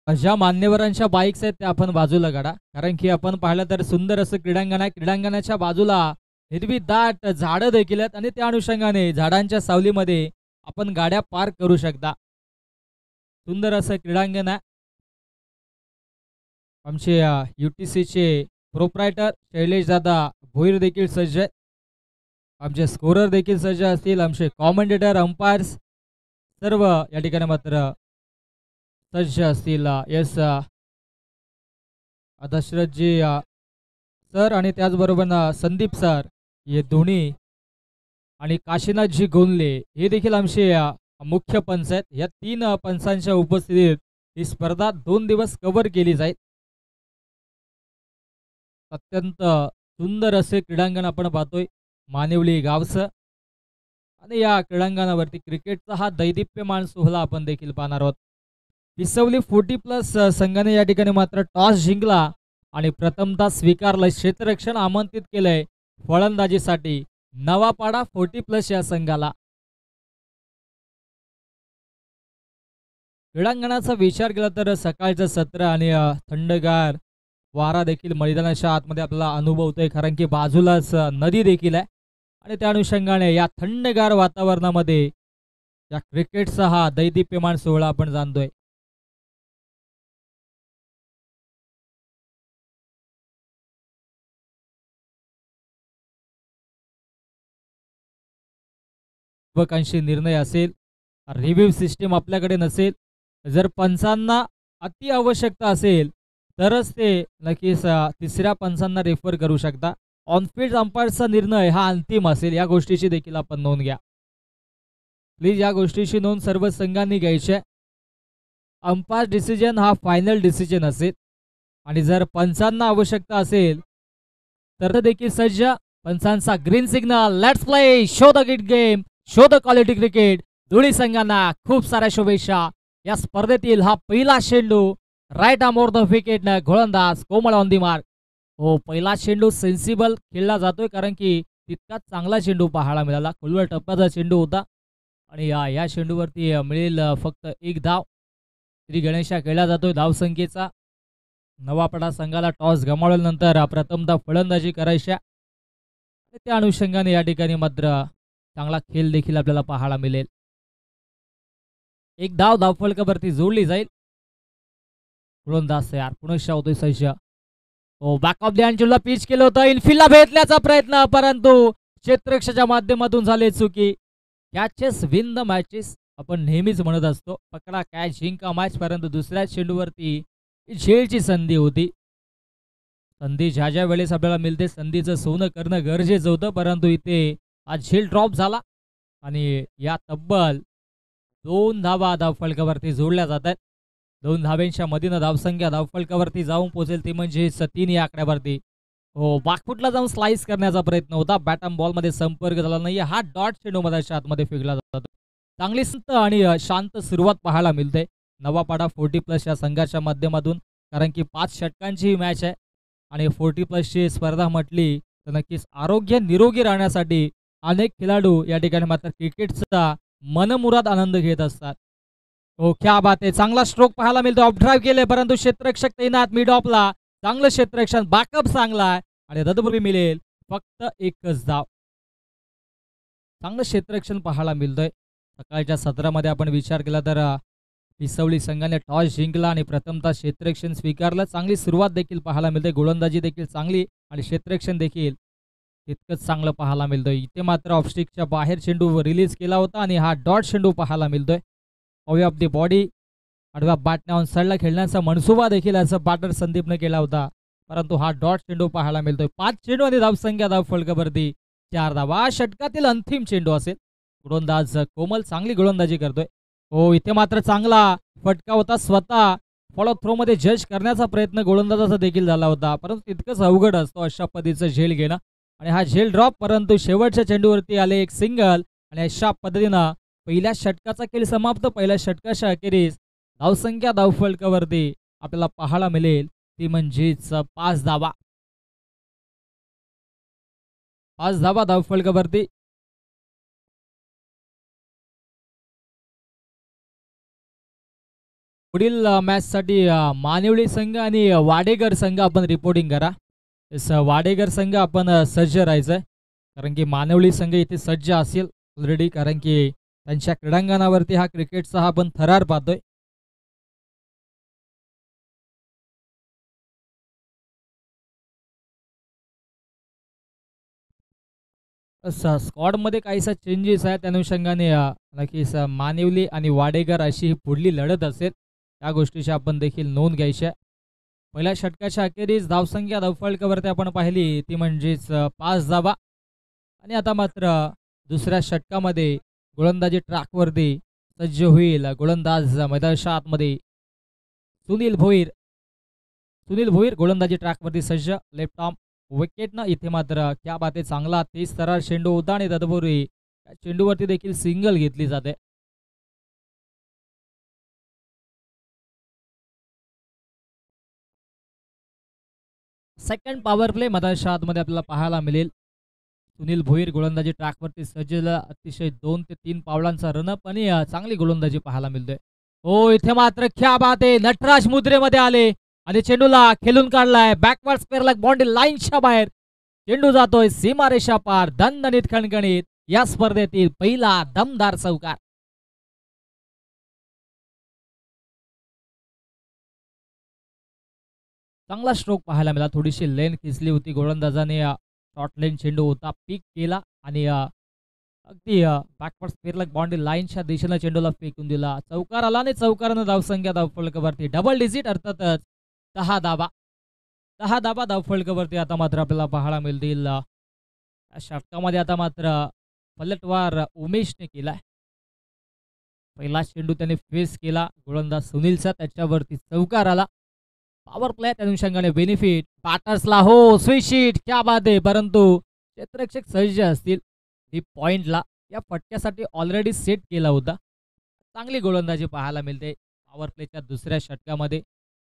ज्या मान्यवरांच्या बाईक्स आहेत त्या आपण बाजूला काढा. कारण की आपण पाहिलं तर सुंदर असं क्रीडांगण आहे. क्रीडांगणाच्या बाजूला हिरवी दाट झाडं देखील आहेत आणि त्या अनुषंगाने झाडांच्या सावलीमध्ये आपण गाड्या पार्क करू शकता. सुंदर असं क्रीडांगण आहे. आमचे UTCचे प्रोप्रायटर शैलेशदादा भोईर देखील सज्ज आहेत. आमचे स्कोरर देखील सज्ज असतील. आमचे कॉमेंटेटर, अंपायर्स सर्व या ठिकाणी मात्र सज्ज असतील. येस दशरथजी सर आणि त्याचबरोबर संदीप सर हे दोन्ही आणि काशीनाथजी गोंदले हे देखील आमचे मुख्य पंच आहेत. या तीन पंचांच्या उपस्थितीत ही स्पर्धा 2 दिवस कव्हर केली जाईल. अत्यंत सुंदर असे क्रीडांगण आपण पाहतोय मानिवली गावचं आणि या क्रीडांगणावरती क्रिकेटचा हा दैदिप्यमान सोहळा आपण देखील पाहणार आहोत. पिसवली 40+ संघाने या ठिकाणी मात्र टॉस जिंकला आणि प्रथमतः स्वीकारलं क्षेत्ररक्षण आमंत्रित केलंय फलंदाजीसाठी नवापाडा 40+ या संघाला. क्रीडांगणाचा विचार केला तर सकाळचं सत्र आणि थंडगार वारा देखील मैदानाच्या आतमध्ये आपल्याला अनुभवतोय. कारण की बाजूलाच नदी देखील आहे आणि त्या अनुषंगाने या थंडगार वातावरणामध्ये या क्रिकेटचा हा दैदिप्यमान सोहळा आपण जाणतोय. युवकांशी निर्णय असेल, रिव्ह्यू सिस्टीम आपल्याकडे नसेल, जर पंचांना अति आवश्यकता असेल तरच ते नक्कीच तिसऱ्या पंचांना रेफर करू शकता. ऑनफिल्ड अंपायरचा निर्णय हा अंतिम असेल. या गोष्टीची देखील आपण नोंद घ्या. प्लीज या गोष्टीची नोंद सर्व संघांनी घ्यायची आहे. अंपायर डिसिजन हा फायनल डिसिजन असेल आणि जर पंचांना आवश्यकता असेल तर देखील सज्ज. पंचांचा green signal. Let's play. Show the गिट game. Show the quality cricket. दोन्ही संघांना खूप साऱ्या शुभेच्छा. या स्पर्धेतील हा पहिला चेंडू right arm over the wicket न गोलंदाज कोमल ऑन दी मार्क. हो, पहिला चेंडू सेन्सिबल खेळला जातोय कारण की तितकाच चांगला चेंडू पाहायला मिळाला. खोलवर टप्प्याचा चेंडू होता आणि या चेंडूवरती मिळेल फक्त एक धाव. श्री गणेशा खेळला जातोय धावसंख्येचा. नवापडा संघाला टॉस गमावल्यानंतर प्रथमतः फलंदाजी करायच्या आणि त्या अनुषंगाने या ठिकाणी मात्र चांगला खेळ देखील आपल्याला पाहायला मिळेल. एक धाव धावफलकावरती जोडली जाईल. गोलंदाज तयार. पुनश्च होतोय सज्ज. हो, बॅक ऑफ द अँचलला पिच केलं होतं. इनफिल्डला भेटण्याचा प्रयत्न परंतु क्षेत्ररक्षणाच्या माध्यमातून झाले चुकी. कॅचेस विन द मॅचेस आपण नेहमीच म्हणत असतो. पकडा कॅच जिंका मॅच. परंतु दुसऱ्या चेंडूवरती झेलची संधी होती. संधी ज्या ज्या वेळेस आपल्याला मिळते संधीचं सोनं करणं गरजेचं होतं. परंतु इथे हा झेल ड्रॉप झाला आणि या तब्बल 2 धावा धावफलकावरती जोडल्या जात आहेत. 2 धाव्यांच्या मधीनं धावसंख्या धावफलकावरती जाऊन पोहोचेल ती म्हणजे 3 या आकड्यावरती. हो, बाकफुटला जाऊन स्लाइस करण्याचा प्रयत्न होता. बॅटम बॉलमध्ये संपर्क झाला नाही. हा डॉट चेंडू मधाच्या आतमध्ये फेकला जातो. चांगली संत आणि शांत सुरुवात पाहायला मिळते नवापाडा 40+ या संघाच्या माध्यमातून. कारण की 5 षटकांची ही मॅच आहे आणि 40+ स्पर्धा म्हटली तर नक्कीच आरोग्य निरोगी राहण्यासाठी अनेक खेळाडू या ठिकाणी मात्र क्रिकेटचा मनमुराद आनंद घेत असतात. हो, क्या बात आहे. चांगला स्ट्रोक पाहायला मिळतो. ऑफ ड्राईव्ह केले परंतु क्षेत्ररक्षक तैनात मिड ऑफला. चांगलं क्षेत्ररक्षण. बॅकअप चांगला आहे आणि रदबुरी मिळेल फक्त एकच धाव. चांगलं क्षेत्ररक्षण पाहायला मिळतंय. सकाळच्या सत्रामध्ये आपण विचार केला तर पिसवली संघाने टॉस जिंकला आणि प्रथमतः क्षेत्ररक्षण स्वीकारलं. चांगली सुरुवात देखील पाहायला मिळते. गोलंदाजी देखील चांगली आणि क्षेत्ररक्षण देखील तितकंच चांगलं पाहायला मिळतोय. इथे मात्र ऑफस्टिकच्या बाहेर चेंडू रिलीज केला होता आणि हा डॉट चेंडू पाहायला मिळतोय. अवे ऑफ दी बॉडी आडव्या बॅटने ऑन साईडला खेळण्याचा मनसुबा देखील असं बॅटर संदीपने केला होता. परंतु हा डॉट चेंडू पाहायला मिळतोय. 5 चेंडू आणि धावसंख्या धावफलकावरती 4 धावा. षटकातील अंतिम चेंडू असेल. गोलंदाज कोमल चांगली गोलंदाजी करतोय. हो, इथे मात्र चांगला फटका होता. स्वतः फॉलो थ्रो मध्ये जज करण्याचा प्रयत्न गोलंदाजाचा देखील झाला होता. परंतु तितकंच अवघड असतो अशा पद्धतीचं झेल घेणं आणि हा झेल ड्रॉप. परंतु शेवटच्या चेंडूवरती आले एक सिंगल आणि अशा पद्धतीनं पहिल्या षटकाचा खेळ समाप्त. पहिल्या षटकाच्या अखेरीस धावसंख्या धावफलकावरती आपल्याला पाहायला मिळेल ती म्हणजेच 5 धावा. 5 धावा धावफलकावरती. पुढील मॅचसाठी मानिवली संघ आणि वाडेकर संघ आपण रिपोर्टिंग करा. वाडेकर संघ आपण सज्ज राहायचं आहे, कारण की मानिवली संघ इथे सज्ज असेल ऑलरेडी, कारण की त्यांच्या क्रीडांगणावरती हा क्रिकेटचा हा आपण थरार पाहतोय. स्क्वॉडमध्ये काहीसा चेंजेस आहे, त्या अनुषंगाने नक्कीच मानिवली आणि वाडेकर अशी ही पुढली लढत असेल, त्या गोष्टीची आपण देखील नोंद घ्यायची आहे. पहिल्या षटकाच्या अखेरीस धावसंख्या धावफलकावरती आपण पाहिली ती म्हणजेच 5 धावा. आणि आता मात्र दुसऱ्या षटकामध्ये गोलंदाजी ट्रॅकवरती सज्ज होईल गोलंदाज मैदानाच्या आतमध्ये सुनील भोईर. सुनील भोईर गोलंदाजी ट्रॅकवरती सज्ज, लेफ्ट आर्म विकेटनं. इथे मात्र क्या बाते, चांगला तेज तरार चेंडू होता आणि तत्पूर्वी त्या चेंडूवरती देखील सिंगल घेतली जाते. सेकंड पॉवर प्ले मैदानाच्या आतमध्ये आपल्याला पाहायला मिळेल. सुनील भोईर गोलंदाजी ट्रॅकवरती सज्जला अतिशय 2 ते 3 पावलांचा रनअप आणि चांगली गोलंदाजी पाहायला मिळते. हो, इथे मात्र क्या बात आहे, नटराज मुद्रेमध्ये आले आणि चेंडूला खेळून काढलाय बॅकवर्ड स्क्वेअर लाईक बाउंड्री लाईनच्या बाहेर. चेंडू जातोय सीमारेषा पार, दणदणीत खणखणीत या स्पर्धेतील पहिला दमदार चौकार. चांगला स्ट्रोक पाहायला मिळाला, थोडीशी लेन खिचली होती गोलंदाजाने, शॉर्ट लेन चेंडू होता, पीक केला आणि अगदी बॅकवर्ड स्क्वेअर लाईक बाउंड्री लाईनच्या दिशेनं चेंडूला फेकून दिला. चौकार आला आणि चौकारानं धावसंख्या धावफलकावरती डबल डिजिट अर्थातच 10 धावा. 10 धावा धावफलकावरती आता मात्र आपल्याला पाहायला मिळतील. षटकामध्ये आता मात्र पलटवार उमेशने केलाय. पहिला चेंडू त्याने फेस केला गोलंदाज सुनीलचा, त्याच्यावरती चौकार आला. पॉवर प्ले त्या अनुषंगाने बेनिफिट बॅटर्सला. हो, स्वीशीट, क्या बात आहे. परंतु क्षेत्ररक्षक सज्ज असतील डीप पॉइंटला, या फटक्यासाठी ऑलरेडी सेट केला होता. चांगली गोलंदाजी पाहायला मिळते पॉवर प्लेच्या दुसऱ्या षटकामध्ये.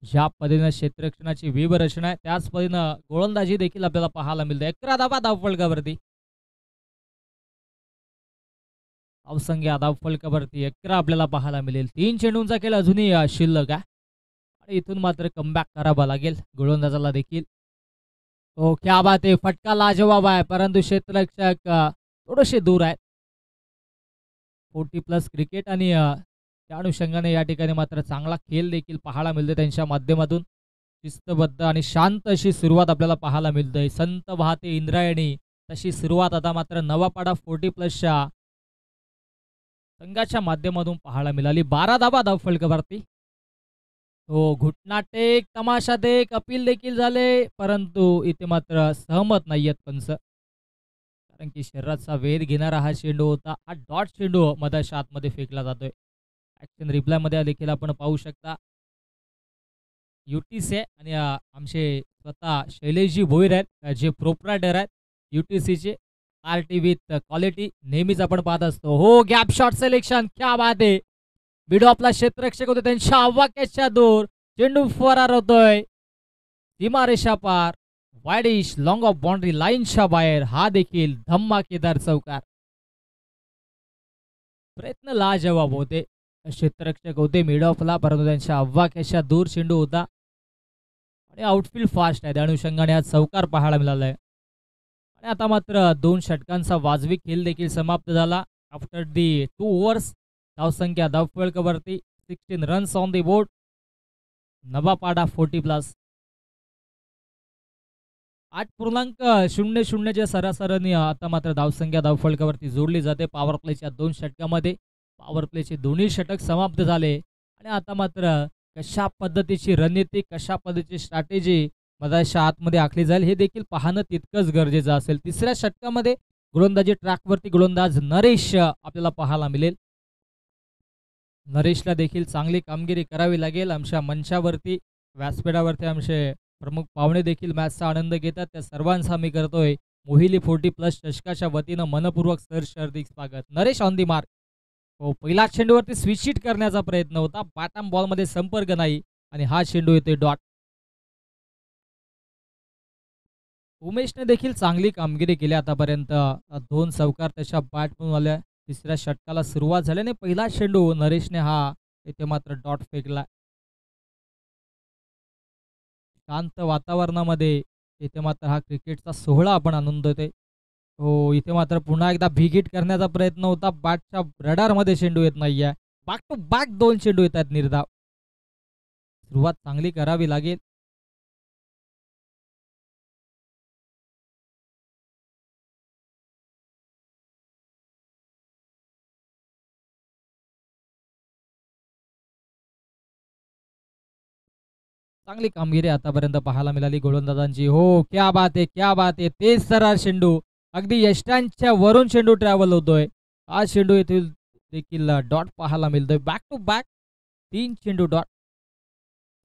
ज्या पद्धतीनं क्षेत्ररक्षणाची व्यूहरचना आहे त्याच पद्धतीनं गोलंदाजी देखील आपल्याला पाहायला मिळते. 11 धावा धावफलकावरती. धावसंख्या धावफलकावरती 11 आपल्याला पाहायला मिळेल. 3 चेंडूंचा खेळ अजूनही शिल्लक आहे आणि इथून मात्र कमबॅक करावा लागेल गोलंदाजाला देखील. हो, क्या बात आहे, फटका लाजवाब आहे, परंतु क्षेत्ररक्षक थोडेसे दूर आहेत. 40+ क्रिकेट आणि त्या अनुषंगाने या ठिकाणी मात्र चांगला खेळ देखील पाहायला मिळतो त्यांच्या माध्यमातून. शिस्तबद्ध आणि शांत अशी सुरुवात आपल्याला पाहायला मिळते. संत वाहते इंद्रायणी तशी सुरुवात आता मात्र नवापाडा 40+च्या संघाच्या माध्यमातून पाहायला मिळाली. 12 धावा धावफलकावरती. हो, घुटना टेक, तमाशा देख, अपील देखील झाले, परंतु इथे मात्र सहमत नाहीयेत पंच, कारण की शरीराचा वेध घेणारा हा चेंडू होता. हा डॉट चेंडू मधाच्या आतमध्ये फेकला जातोय. ॲक्शन रिप्लायमध्ये देखील आपण पाहू शकता. UTC आणि आमचे स्वतः शैलेशजी भोईर आहेत, जे प्रोप्रायटर आहेत UTCचे. RT विथ क्वालिटी नेहमीच आपण पाहत असतो. हो, गॅप शॉट सिलेक्शन, क्या बात आहे. मिड ऑफला क्षेत्ररक्षक होते, त्यांच्या आवाक्याच्या दूर चेंडू फरार होतोय सीमारेषा पार, वाईडिश लॉंग ऑफ बाउंड्री लाईनच्या बाहेर. हा देखील धमाकेदार चौकार. प्रयत्न लाजवाब होते, क्षेत्ररक्षक होते मिड ऑफला, परंतु त्यांच्या आवाक्याच्या दूर चेंडू होता आणि आउटफील्ड फास्ट आहे, त्या अनुषंगाने हा चौकार पाहायला मिळाला आहे. आणि आता मात्र 2 षटकांचा वाजवी खेळ देखील समाप्त झाला. आफ्टर दी 2 ओव्हर्स धावसंख्या धावफलकावरती 16 runs on the board. Navapada 40+. 8.00च्या सरासरीने आता मात्र धावसंख्या धावफलकावरती जोडली जाते. पॉवर प्लेच्या 2 षटकामध्ये पॉवर प्लेचे दोन्ही षटक समाप्त झाले आणि आता मात्र कशा पद्धतीची रणनीती, कशा पद्धतीची स्ट्रॅटेजी मधाच्या आतमध्ये आखली जाईल हे देखील पाहणं तितकंच गरजेचं असेल. तिसऱ्या षटकामध्ये गोलंदाजी ट्रॅकवरती गोलंदाज नरेश आपल्याला पाहायला मिळेल. नरेशला देखील चांगली कामगिरी करावी लागेल. आमच्या मंचावरती व्यासपीठावरती आमचे प्रमुख पाहुणे देखील मॅचचा आनंद घेतात, त्या सर्वांचा मी करतोय मोहिली 40+ चषकाच्या वतीनं मनपूर्वक हार्दिक स्वागत. Naresh on the mark. हो, पहिला चेंडूवरती स्विच हिट करण्याचा प्रयत्न होता, बॉटम बॉलमध्ये संपर्क नाही आणि हा चेंडू येतोय डॉट. उमेशने देखील चांगली कामगिरी केली आतापर्यंत. 2 चौकार त्याच्या बॅटमधून आल्या. तिसऱ्या षटकाला सुरुवात झाल्याने पहिला चेंडू नरेशने हा इथे मात्र डॉट फेकला. शांत वातावरणामध्ये इथे मात्र हा क्रिकेटचा सोहळा आपण अनुभवतोय. हो, इथे मात्र पुन्हा एकदा बिग हिट करण्याचा प्रयत्न होता. बॅटच्या रडारमध्ये चेंडू येत नाहीये. बॅक टू बॅक 2 चेंडू येत आहेत निर्धाव. सुरुवात चांगली करावी लागेल. चांगली कामगिरी आतापर्यंत पाहायला मिळाली गोलंदाजांची. हो, क्या बात है, क्या बात है. तेज सरार चेंडू. अगदी यष्टांच्या वरून चेंडू ट्रॅव्हल होतोय. हा चेंडू येथील देखील डॉट पाहायला मिळतोय. बॅक टू बॅक 3 चेंडू डॉट.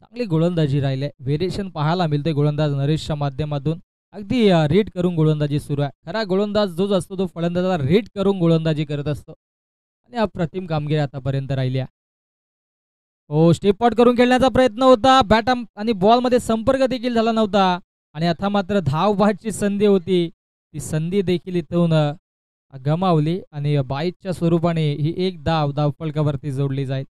चांगली गोलंदाजी राहिले. व्हेरिएशन पाहायला मिळते गोलंदाज नरेशच्या माध्यमातून. अगदी रीड करून गोलंदाजी सुरू आहे. खरा गोलंदाज जोच असतो तो फलंदाजाला रीड करून गोलंदाजी करत असतो आणि अप्रतिम कामगिरी आतापर्यंत राहिली आहे. हो, स्टेप आउट करून खेळण्याचा प्रयत्न होता. बॅट आणि बॉलमध्ये संपर्क देखील झाला नव्हता आणि आता मात्र धावबादची संधी होती. ती संधी देखील इथून गमावली आणि बाईटच्या स्वरूपाने ही एक धावफलकावरती जोडली जाईल.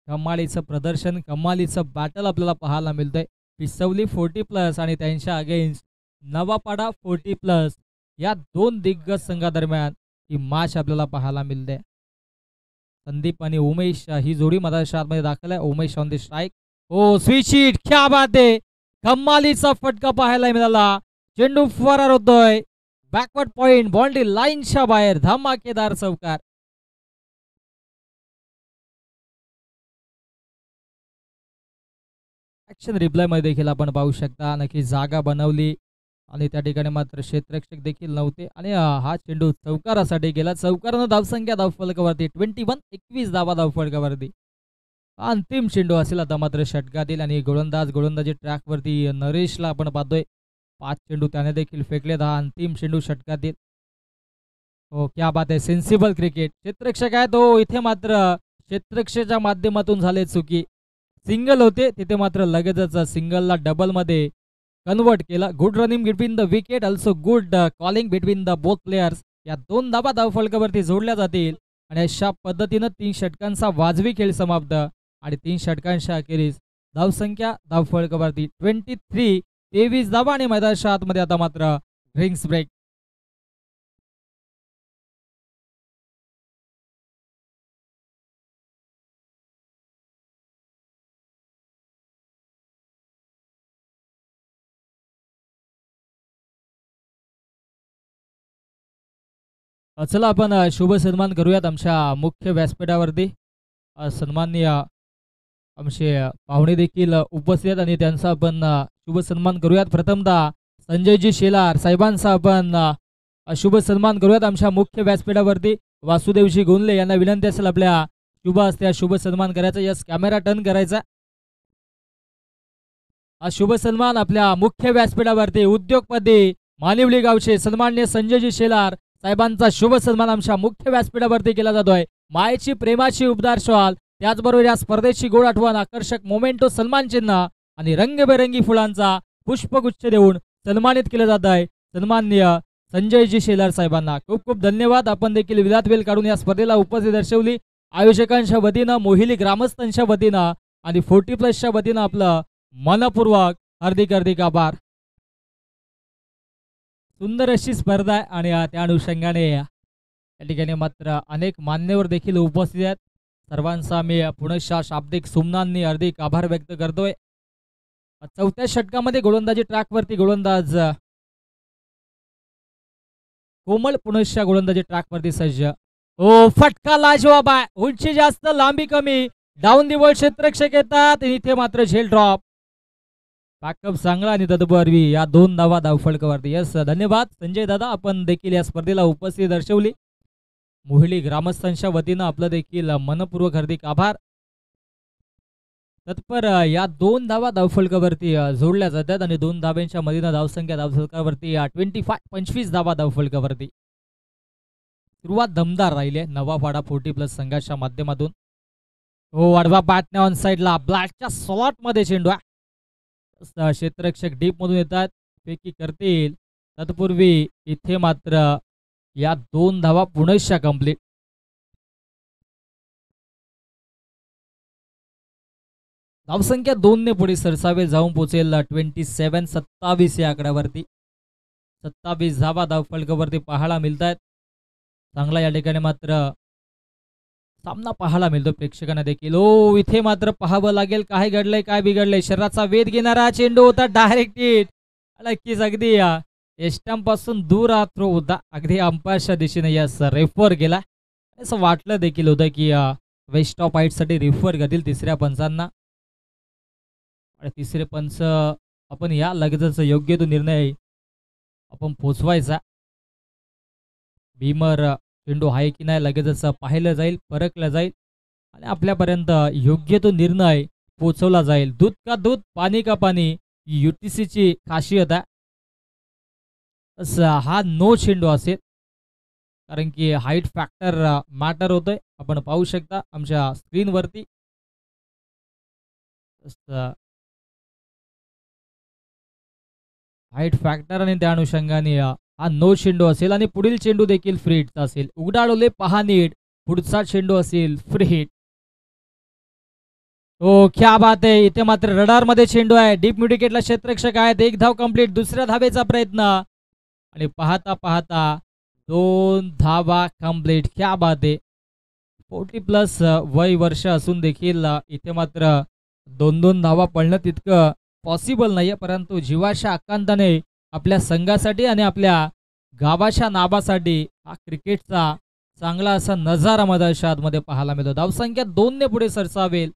कमालीचं प्रदर्शन, कमालीचं बॅटल आपल्याला पाहायला मिळतंय. पिसवली 40+ आणि त्यांच्या अगेन्स्ट नवापाडा 40+. या 2 दिग्गज संघादरम्यान ही मॅच आपल्याला पाहायला मिळते. संदीप आणि उमेश ही जोडी मैदानाच्या आतमध्ये दाखल आहे. Umesh on the strike. हो, स्विच हिट. क्या बात आहे. कमालीचा फटका पाहायला मिळाला. चेंडू फरार होतोय. बॅकवर्ड पॉइंट, बाउंड्री लाईनच्या बाहेर. धमाकेदार चौकार. ॲक्शन रिप्लायमध्ये देखील आपण पाहू शकता. नक्की जागा बनवली आणि त्या ठिकाणी मात्र क्षेत्ररक्षक देखील नव्हते आणि हा चेंडू चौकारासाठी गेला. चौकारानं धावसंख्या धावफलकावरती 21 धावा धावफलकावरती. अंतिम चेंडू असेल आता मात्र षटकातील आणि गोलंदाजी ट्रॅकवरती नरेशला आपण पाहतोय. 5 चेंडू त्याने देखील फेकले. हा अंतिम चेंडू षटकातील. हो, क्या बात आहे. Sensible cricket. क्षेत्ररक्षक आहे तो. इथे मात्र क्षेत्ररक्षकाच्या माध्यमातून झाले चुकी. सिंगल होते तिथे मात्र लगेचच सिंगलला डबलमध्ये कन्वर्ट केला. Good running between the wicket, also good calling between the both players. या 2 धावा धावफलकावरती जोडल्या जातील आणि अशा पद्धतीनं 3 षटकांचा वाजवी खेळ समाप्त आणि 3 षटकांच्या अखेरीस धावसंख्या धावफलकावरती 23 धावा आणि मैदानाच्या आतमध्ये आता मात्र ड्रिंक्स ब्रेक. चला आपण शुभ सन्मान करूयात आमच्या मुख्य व्यासपीठावरती. सन्माननीय आमचे पाहुणे देखील उपस्थित आहेत आणि त्यांचा आपण शुभ सन्मान करूयात. प्रथमतः संजयजी शेलार साहेबांचा आपण शुभ सन्मान करूयात आमच्या मुख्य व्यासपीठावरती. वासुदेवजी गोंदले यांना विनंती असेल आपल्या शुभ हस्ते शुभ सन्मान करायचा. यस, कॅमेरा टर्न करायचा. हा शुभ सन्मान आपल्या मुख्य व्यासपीठावरती उद्योगपती मानिवली गावचे सन्माननीय संजयजी शेलार साहेबांचा शुभ सन्मान आमच्या मुख्य व्यासपीठावरती केला जातोय. मायेची प्रेमाची उबदार शॉल, त्याचबरोबर या स्पर्धेची गोड आठवण, आकर्षक मोमेंटो सन्मान चिन्ह आणि रंगबेरंगी फुलांचा पुष्पगुच्छ देऊन सन्मानित केलं जात आहे. सन्माननीय संजयजी शेलार साहेबांना खूप खूप धन्यवाद. आपण देखील विधात वेळ काढून या स्पर्धेला उपस्थिती दर्शवली. आयोजकांच्या वतीनं, मोहिली ग्रामस्थांच्या वतीनं आणि 40+च्या वतीनं आपलं मनपूर्वक हार्दिक हार्दिक आभार. सुंदर अशी स्पर्धा आहे आणि त्या अनुषंगाने या ठिकाणी मात्र अनेक मान्यवर देखील उपस्थित आहेत. सर्वांचा मी पुनश्च शाब्दिक सुमनांनी हार्दिक आभार व्यक्त करतोय. 4थ्या षटकामध्ये गोलंदाजी ट्रॅकवरती गोलंदाज कोमल पुनश्च गोलंदाजी ट्रॅकवरती सज्ज. ओ, फटका लाजवाब आहे. उंची जास्त, लांबी कमी. डाऊन दी बॉल क्षेत्ररक्षक येतात. इथे मात्र झेल ड्रॉप. बॅकअप चांगला आणि तत्पूर्वी या 2 धावा धावफलकावरती. यस, धन्यवाद संजय दादा. आपण देखील या स्पर्धेला उपस्थिती दर्शवली. मोहिली ग्रामस्थांच्या वतीनं आपलं देखील मनपूर्वक हार्दिक आभार. तत्पर या 2 धावा धावफलकावरती जोडल्या जातात आणि 2 धाब्यांच्या मधीनं धावसंख्या धावफलकावरती 25 धावा धावफलकावरती. सुरुवात दमदार राहिली नवापाडा 40+ संघाच्या माध्यमातून. हो, आडवा बॅटने ऑन साईडला ब्लॅकच्या स्लॉटमध्ये चेंडू. क्षेत्ररक्षक डीप मधून येतात, फेकी करतील. तत्पूर्वी इथे मात्र या 2 धावा पुनश्च कंप्लीट. धावसंख्या 2 पुढे सरसावेल, जाऊन पोहोचेल 27-27 या आकड्यावरती. 27 धावा धावफलकावरती पाहायला मिळत आहेत. चांगला या ठिकाणी मात्र सामना पाहायला मिळतो प्रेक्षकांना देखील. ओ इथे मात्र पाहावं लागेल काय घडलंय काय बिघडलंय. शरीराचा वेध घेणारा चेंडू होता, डायरेक्ट हिट. नक्कीच अगदी एस्टंपासून दूर हा थ्रो होता, अगदी अंपायरच्या दिशेने यास रेफर गेला. असं वाटलं देखील होतं की वेस्ट ऑफ हाईटसाठी रेफर करतील तिसऱ्या पंचांना. आणि तिसरे पंच आपण या लगेचच योग्य तो निर्णय आपण पोचवायचा. भीमर चेंडू आहे की नाही लगेचच पाहिलं जाईल, परखलं जाईल आणि आपल्यापर्यंत योग्य तो निर्णय पोचवला जाईल. दूध का दूध, पाणी का पाणी, UTCची खासियत आहे. हा नो चेंडू असेल, कारण की हाईट फॅक्टर मॅटर होतोय. आपण पाहू शकता आमच्या स्क्रीनवरती. हाईट फॅक्टर आणि त्या अनुषंगाने हा नो चेंडू असेल आणि पुढील चेंडू देखील फ्री हिटचा असेल. उघडाडोले पहा नीट, पुढचा चेंडू असेल फ्री हिट. ओ क्या बात आहे. इथे मात्र रडार मध्ये चेंडू आहे. डीप मिड विकेटला क्षेत्ररक्षक आहेत. एक धाव कंप्लीट. दुसऱ्या धावेचा प्रयत्न आणि पाहता पाहता 2 धावा कंप्लीट. क्या बात आहे. 40+ वय वर्ष असून देखील इथे मात्र 2-2 धावा पडणं तितकं पॉसिबल नाहीये, परंतु जीवाच्या आकांताने आपल्या संघासाठी आणि आपल्या गावाच्या नावासाठी हा क्रिकेटचा चांगला असा नजारा मधाशातमध्ये पाहायला मिळतो. धावसंख्या 2 पुढे सरसावेल.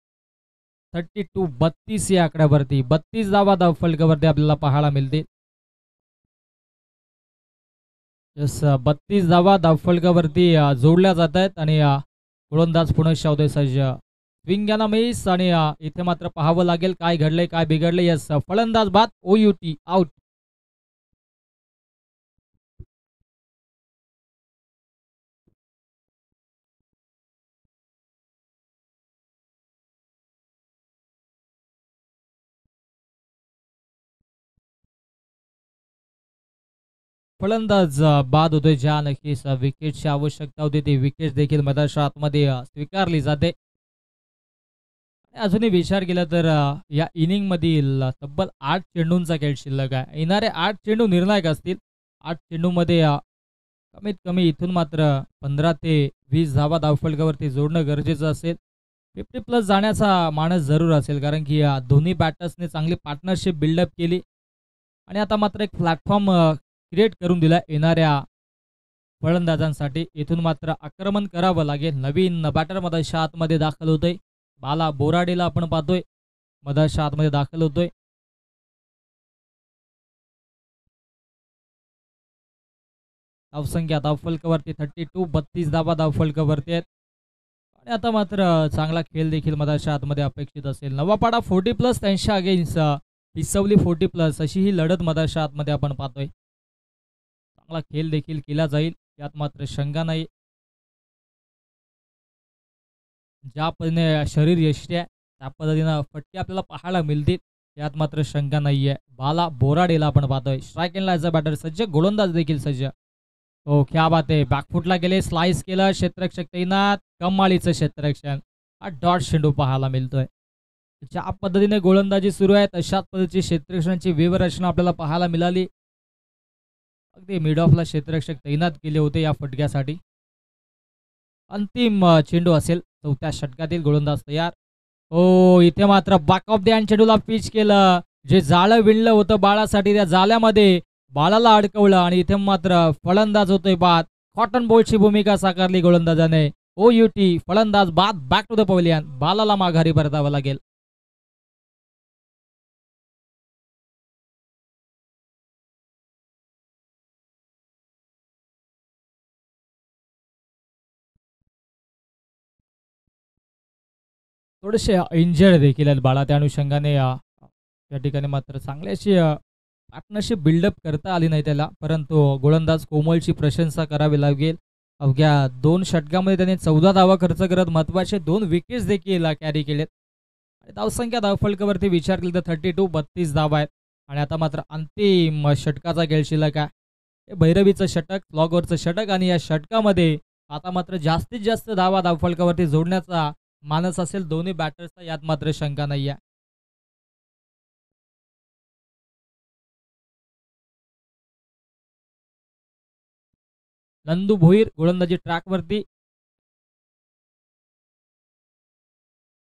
32-32 या आकड्यावरती 32 धावा धावफलकावरती आपल्याला पाहायला मिळतील. 32 धावा धावफलकावरती जोडल्या जात आहेत आणि गोलंदाज पुन्हा शावतोय सज्ज. स्विंग मिस आणि इथे मात्र पाहावं लागेल काय घडलंय काय बिघडलंय. यस फलंदाज बाद, OUT आउट. फलंदाज बाद होतोय. ज्या नक्कीच विकेटची आवश्यकता होती ती विकेट देखील मैदानाच्या आतमध्ये स्वीकारली जाते. अजूनही विचार केला तर या इनिंग मधील तब्बल 8 चेंडूंचा खेळ शिल्लक आहे. येणारे 8 चेंडू निर्णायक असतील. 8 चेंडूमध्ये कमीत कमी इथून मात्र 15 ते 20 धावा धावफलकावरती जोडणं गरजेचं असेल. 50+ जाण्याचा मानस जरूर असेल, कारण की दोन्ही बॅटर्सने चांगली पार्टनरशिप बिल्डअप केली आणि आता मात्र एक प्लॅटफॉर्म क्रिएट करून दिला येणाऱ्या फलंदाजांसाठी. इथून मात्र आक्रमण करावं लागेल. नवीन बॅटर मधाच्या आतमध्ये दाखल होतोय. बाला बोराडेला आपण पाहतोय मधाच्या आतमध्ये दाखल होतोय. धावसंख्या धावफलकावरती 32-32 धावा धावफलकावरती आहेत आणि आता मात्र चांगला खेळ देखील मधाच्या आतमध्ये अपेक्षित असेल. नवापाडा 40+, त्यांच्या अगेन्स्ट पिसवली 40+, अशी ही लढत मधाच्या आतमध्ये आपण पाहतोय. चांगला खेळ देखील केला जाईल यात मात्र शंका नाही. ज्या पद्धतीने शरीर यष्टी आहे त्या पद्धतीनं फटके आपल्याला पाहायला मिळतील यात मात्र शंका नाहीये. बाला बोराडेला आपण पाहतोय. स्ट्राईक एंड लायचा बॅटर सज्ज, गोलंदाज देखील सज्ज. ओ क्या बात आहे. बॅकफुटला गेले, स्लाइस केलं, क्षेत्ररक्षक तैनात, कमालीचं क्षेत्ररक्षण. हा डॉट चेंडू पाहायला मिळतोय. ज्या पद्धतीने गोलंदाजी सुरू आहे तशाच पद्धतीची क्षेत्ररक्षणाची व्यवरचना आपल्याला पाहायला मिळाली. अगदी मिड ऑफला क्षेत्ररक्षक तैनात केले होते या फटक्यासाठी. अंतिम चेंडू असेल. 4थ्या षटकातील गोलंदाज तयार. ओ इथे मात्र बॅक ऑफ द हँड चेंडूला पिच केलं. जे जाळं विणलं होतं बाळासाठी त्या जाळ्यामध्ये बाळाला अडकवलं आणि इथे मात्र फलंदाज होतोय बाद. कॉटन बॉलची भूमिका साकारली गोलंदाजाने. OUT फलंदाज बाद. Back to the pavilion. बालाला माघारी परतावं लागेल. थोडेसे इंजर्ड देखील आहेत बाळा, त्या अनुषंगाने त्या ठिकाणी मात्र चांगली अशी पार्टनरशिप बिल्डअप करता आली नाही त्याला, परंतु गोलंदाज कोमलची प्रशंसा करावी लागेल. अवघ्या 2 षटकामध्ये त्याने 14 धावा खर्च करत महत्त्वाचे 2 विकेट्स देखील कॅरी केलेत. आणि धावसंख्या धावफलकावरती विचार केला तर 32-32 धावा आहेत आणि आता मात्र अंतिम षटकाचा खेळ शिल्लक आहे. हे भैरवीचं षटक, स्लॉगवरचं षटक आणि या षटकामध्ये आता मात्र जास्तीत जास्त धावा धावफलकावरती जोडण्याचा मानस असेल दोन्ही बॅटर्सचा, यात मात्र शंका नाही आहे. नंदू भोईर गोलंदाजी ट्रॅकवरती.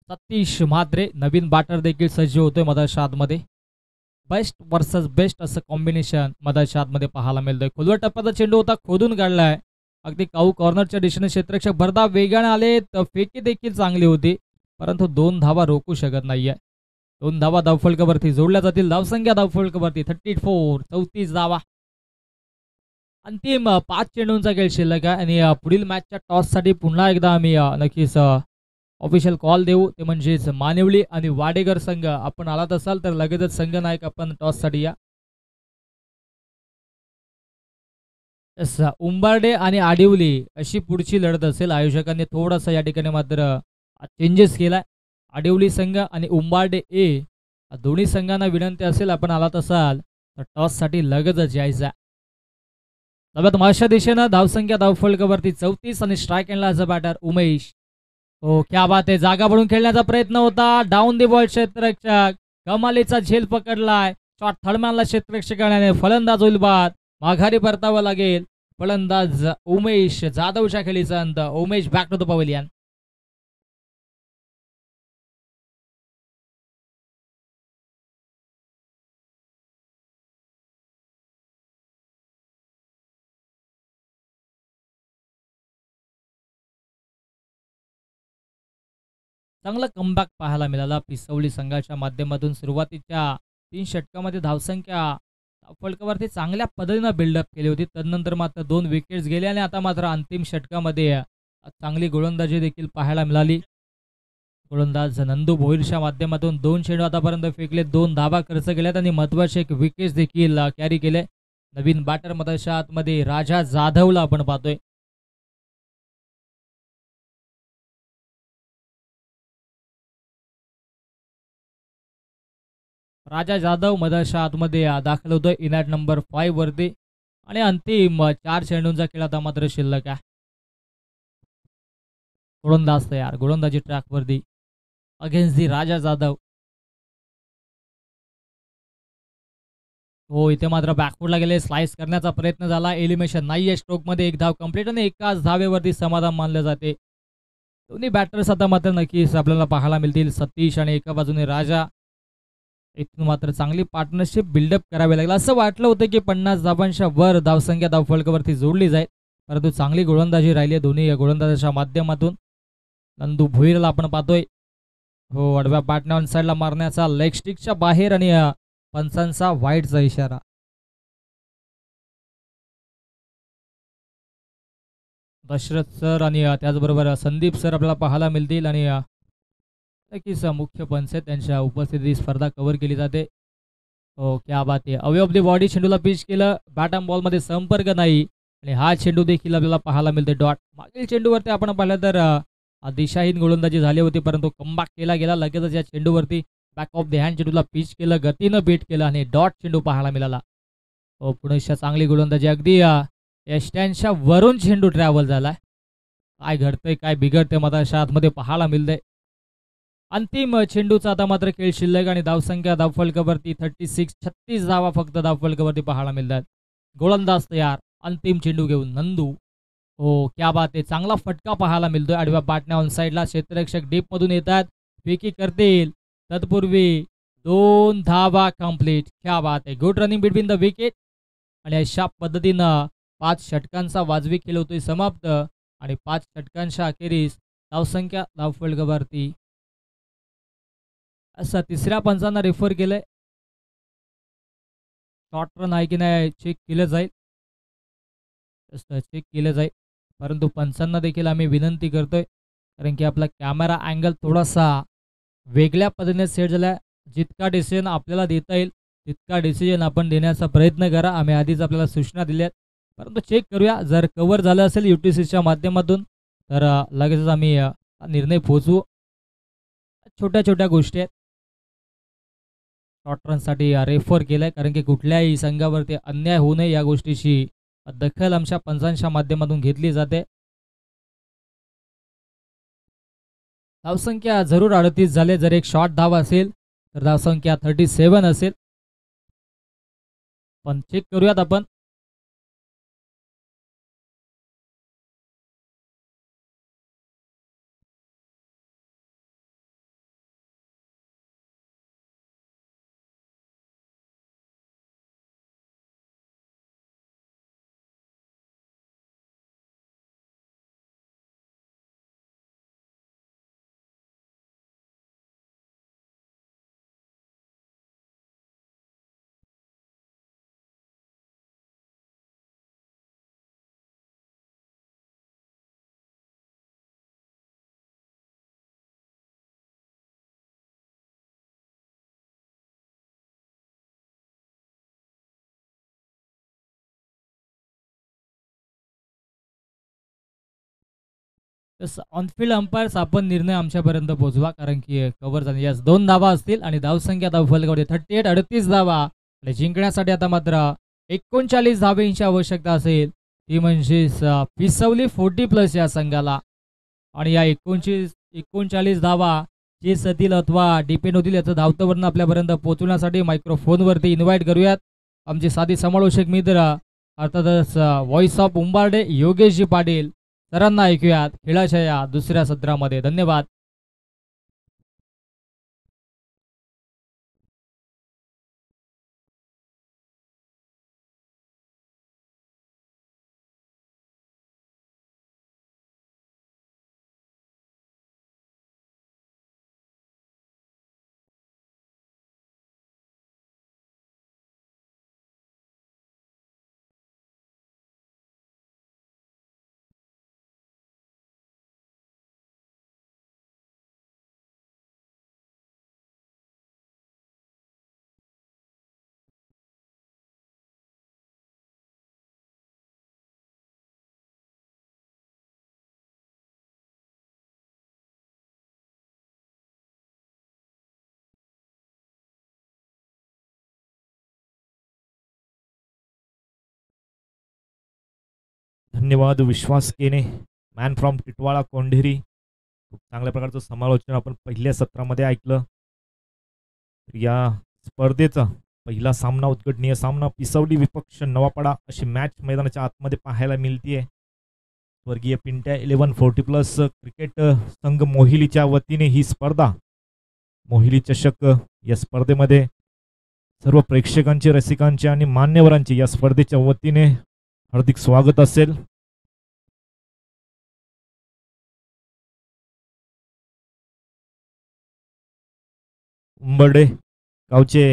सतीश म्हात्रे नवीन बॅटर देखील सज्ज होतोय मधाच्या आतमध्ये. बेस्ट वर्सेस बेस्ट असं कॉम्बिनेशन मधाच्या आतमध्ये पाहायला मिळतंय. खोलवर टप्प्याचा चेंडू होता, खोदून काढलाय. अगदी काऊ कॉर्नरच्या दिशेने क्षेत्ररक्षक भरदा वेगाने आले. फेकी देखील चांगली होती, परंतु 2 धावा रोखू शकत नाहीये. 2 धावा धावफलकावरती जोडल्या जातील. धावसंख्या धावफलकावरती 34, 34 धावा. अंतिम 5 चेंडूंचा खेळ शिल्लक आहे आणि पुढील मॅचच्या टॉससाठी पुन्हा एकदा आम्ही नक्कीच ऑफिशियल कॉल देऊ. ते म्हणजेच मानिवली आणि वाडेकर संघ आपण आलात असाल तर लगेचच संघ नायक आपण टॉससाठी या. उंबार्डे आणि आडिवली अशी पुढची लढत असेल. आयोजकांनी थोडासा या ठिकाणी मात्र चेंजेस केलाय. आडिवली संघ आणि उंबार्डे ए दोन्ही संघांना विनंती असेल आपण आलात असाल तर टॉससाठी लगेचच यायचा. सगळ्यात माझ्या दिशेनं धावसंख्या धावफलकावरती 34 आणि स्ट्राईक एंडला ॲज अ बॅटर उमेश. हो क्या बात आहे. जागा पडून खेळण्याचा प्रयत्न होता. डाऊन दी बॉल क्षेत्ररक्षक कमालीचा झेल पकडलाय. शॉट थर्डमॅनला क्षेत्ररक्षकाने फलंदाज होईल बाद. माघारी परतावं लागेल. फलंदाज उमेश जाधवच्या खेळीचा अंत. Umesh back to the pavilion. चांगला कमबॅक पाहायला मिळाला पिसवली संघाच्या माध्यमातून. सुरुवातीच्या 3 षटकामध्ये धावसंख्या फलकावरती चांगल्या पद्धतीनं बिल्डअप केली होती. तदनंतर मात्र 2 विकेट्स गेले आणि आता मात्र अंतिम षटकामध्ये चांगली गोलंदाजी देखील पाहायला मिळाली. गोलंदाज नंदू भोईरच्या माध्यमातून 2 चेंडू आतापर्यंत फेकले, 2 धावा खर्च केल्यात आणि महत्त्वाचे एक विकेट्स देखील कॅरी केले. नवीन बॅटर मधाच्या आतमध्ये राजा जाधवला आपण पाहतोय. राजा जाधव मधाच्या आतमध्ये दाखल होतोय इनॅट नंबर 5 वरती आणि अंतिम 4 चेंडूंचा खेळ आता मात्र शिल्लक आहे. गोलंदाज तयार. गोलंदाजी ट्रॅकवरती अगेन्स्ट दी राजा जाधव. हो इथे मात्र बॅकफुटला गेले. स्लाइस करण्याचा प्रयत्न झाला. एलिमिनेशन नाहीये. स्ट्रोकमध्ये 1 धाव कंप्लीट आणि एकाच धावेवरती समाधान मानले जाते. दोन्ही बॅटर्स आता मात्र नक्कीच आपल्याला पाहायला मिळतील. सतीश आणि एका बाजूने राजा. इथून मात्र चांगली पार्टनरशिप बिल्डअप करावी लागेल. असं वाटलं होतं की 50 धावांच्या वर धावसंख्या धावफलकावरती जोडली जाईल, परंतु चांगली गोलंदाजी राहिली दोन्ही गोलंदाजाच्या माध्यमातून. नंदू भोईरला आपण पाहतोय. हो आडव्या पाटण्या ऑन साईडला मारण्याचा लेग स्टिकच्या बाहेर आणि पंचांचा वाईटचा इशारा. दशरथ सर आणि त्याचबरोबर संदीप सर आपल्याला पाहायला मिळतील आणि नक्कीच मुख्य पंच त्यांच्या उपस्थितीत स्पर्धा कव्हर केली जाते. हो क्या बात आहे. अवे ऑफ दी बॉडी चेंडूला पिच केलं. बॅटम बॉलमध्ये संपर्क नाही आणि हा चेंडू देखील आपल्याला पाहायला मिळते डॉट. मागील चेंडूवरती आपण पाहिलं तर दिशाहीन गोलंदाजी झाली होती, परंतु कमबॅक केला गेला. लगेचच या चेंडूवरती बॅक ऑफ द हँड चेंडूला पिच केलं, गतीनं बीट केलं आणि डॉट चेंडू पाहायला मिळाला. हो पुणेच्या चांगली गोलंदाजी. अगदी स्टँडच्या वरून चेंडू ट्रॅव्हल झालाय. काय घडतंय काय बिघडतंय मधाच्या आतमध्ये पाहायला मिळतंय. अंतिम चेंडूचा आता मात्र खेळ शिल्लक आणि धावसंख्या धावफलकावरती 36, 36 धावा फक्त धावफलकावरती पाहायला मिळतात. गोलंदाज तयार. अंतिम चेंडू घेऊन नंदू. हो क्या बात आहे. चांगला फटका पाहायला मिळतोय. आडव्या पाटण्या ऑन साईडला क्षेत्ररक्षक डीप मधून येतात, फेकी करतील. तत्पूर्वी 2 धावा कंप्लीट. क्या बात आहे. Good running between the wicket आणि अशा पद्धतीनं 5 षटकांचा वाजवी खेळ होतोय समाप्त आणि 5 षटकांच्या अखेरीस धावसंख्या धावफलकावरती असं तिसऱ्या पंचांना रेफर केलंय. शॉर्ट रन आहे की नाही चेक केलं जाईल. चेक केलं जाईल, परंतु पंचांना देखील आम्ही विनंती करतोय कारण की आपला कॅमेरा अँगल थोडासा वेगळ्या पद्धतीने सेट झाला आहे. जितका डिसिजन आपल्याला देता येईल तितका डिसिजन आपण देण्याचा प्रयत्न करा. आम्ही आधीच आपल्याला सूचना दिल्या, परंतु चेक करूया. जर कव्हर झालं असेल UTCच्या माध्यमातून तर लगेचच आम्ही निर्णय पोहोचवू. छोट्या छोट्या गोष्टी आहेत. शॉर्ट रनसाठी रेफर केलाय कारण की कुठल्याही संघावरती अन्याय होऊ नये या गोष्टीची दखल आमच्या पंचांच्या माध्यमातून घेतली जाते. धावसंख्या जरूर 38 झाले. जर एक शॉर्ट धाव असेल तर धावसंख्या 37 असेल, पण चेक करूयात आपण. तसं ऑनफिल्ड अंपायर्स आपण निर्णय आमच्यापर्यंत पोहोचवा, कारण की कव्हर झाले. यस 2 धावा असतील आणि धावसंख्या आता फलकावरती 38 38 धावा आणि जिंकण्यासाठी आता मात्र 39 धावेंची आवश्यकता असेल. ती म्हणजे पिसवली 40+ या संघाला आणि या 39 धावा चेस येतील अथवा डिपेंड होतील याचं धावतं आपल्यापर्यंत पोहोचवण्यासाठी मायक्रोफोनवरती इन्व्हाइट करूयात आमचे साधी समालोचक मित्र, अर्थातच व्हॉइस ऑफ उंबारडे योगेशजी पाटील सरांना ऐकूयात खेळाच्या या दुसऱ्या सत्रामध्ये. धन्यवाद. धन्यवाद विश्वास केने, मॅन फ्रॉम टिटवाळा कोंढेरी. खूप चांगल्या प्रकारचं समालोचन आपण पहिल्या सत्रामध्ये ऐकलं. या स्पर्धेचा पहिला सामना, उद्घाटनीय सामना पिसवली विपक्ष नवापाडा अशी मॅच मैदानाच्या आतमध्ये पाहायला मिळतीये. स्वर्गीय पिंट्या 1140+ क्रिकेट संघ मोहिलीच्या वतीने ही स्पर्धा, मोहिली चषक, या स्पर्धेमध्ये सर्व प्रेक्षकांचे, रसिकांचे आणि मान्यवरांचे या स्पर्धेच्या वतीने हार्दिक स्वागत असेल. उंबर्डे गावचे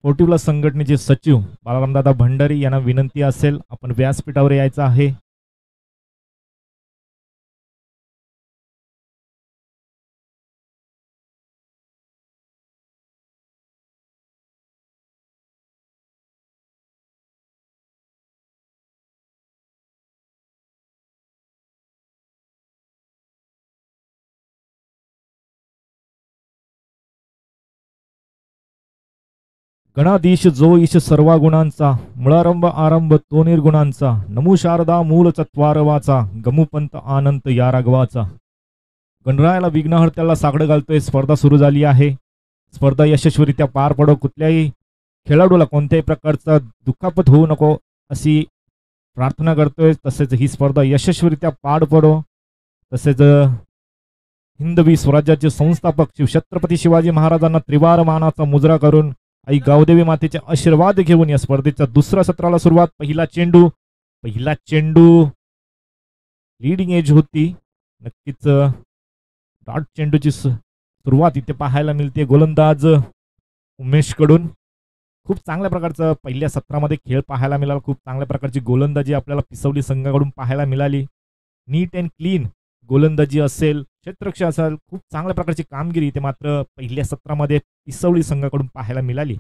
40+ संघटनेचे सचिव बाळारामदादा भंडारी यांना विनंती असेल, आपण व्यासपीठावर यायचं आहे. गणाधीश जो ईश सर्वा गुणांचा, मुळारंभ आरंभ तो निर्गुणांचा, नमू शारदा मूल चत्वारवाचा, गमुपंत आनंत या राघवाचा. गणरायाला विघ्नहर्त्याला साकडं घालतोय. स्पर्धा सुरू झाली आहे. स्पर्धा यशस्वीरित्या पार पडो. कुठल्याही खेळाडूला कोणत्याही प्रकारचा दुखापत होऊ नको अशी प्रार्थना करतोय. तसेच ही स्पर्धा यशस्वीरित्या पार पडो. तसेच हिंदवी स्वराज्याचे संस्थापक छत्रपती शिवाजी महाराजांना त्रिवार मानाचा मुजरा करून आई गावदेवी मातेचे आशीर्वाद घेऊन या स्पर्धेच्या दुसऱ्या सत्राला सुरुवात. पहिला चेंडू लीडिंग एज होती. नक्कीच डॉट चेंडूची सुरुवात इथे पाहायला मिळते गोलंदाज उमेश कडून. खूप चांगल्या प्रकारचं पहिल्या सत्रामध्ये खेळ पाहायला मिळाला. खूप चांगल्या प्रकारची गोलंदाजी आपल्याला पिसवली संघाकडून पाहायला मिळाली. नीट अँड क्लीन गोलंदाजी असेल, क्षेत्ररक्षण असेल, खूप चांगल्या प्रकारची कामगिरी इथे मात्र पहिल्या सत्रामध्ये पिसवली संघाकडून पाहायला मिळाली.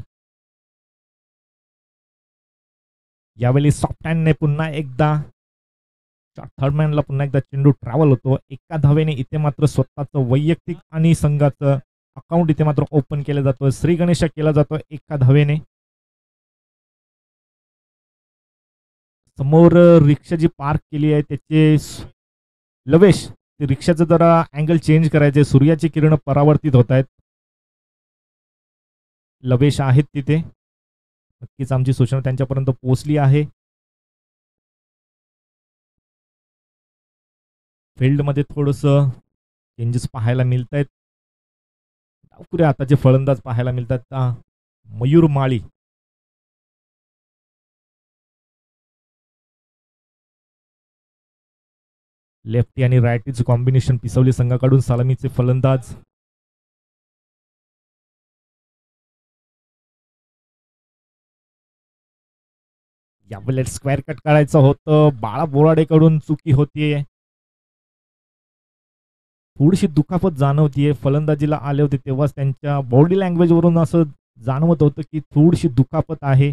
यावेळी सॉफ्ट हँडने पुन्हा एकदा थर्डमॅनला पुन्हा एकदा चेंडू ट्रॅव्हल होतो. एका धावेने इथे मात्र स्वतःचं वैयक्तिक आणि संघाचं अकाउंट इथे मात्र ओपन केलं जातं. श्री गणेश केला जातो एका धावेने. समोर रिक्षा जी पार्क केली आहे त्याचे लवेश, रिक्षाचं जरा अँगल चेंज करायचे. सूर्याची किरण परावर्तित होत आहेत. लवेश आहेत तिथे. नक्कीच आमची सूचना त्यांच्यापर्यंत पोहोचली आहे. फील्डमध्ये थोडस चेंजेस पाहायला मिळत आहेत. डावखुरे आताचे फलंदाज पाहायला मिळतात. मयूर माळी, लेफ्टी आणि रायटीचं कॉम्बिनेशन पिसवली संघाकडून. सलामीचे फलंदाज यावेळेस स्क्वेअर कट करायचं होतं. बाळा बोराडेकडून चुकी होतीये. थोडीशी दुखापत जाणवतीये. फलंदाजीला आले होते तेव्हाच त्यांच्या बॉडी लँग्वेज वरून असं जाणवत होतं की थोडीशी दुखापत आहे.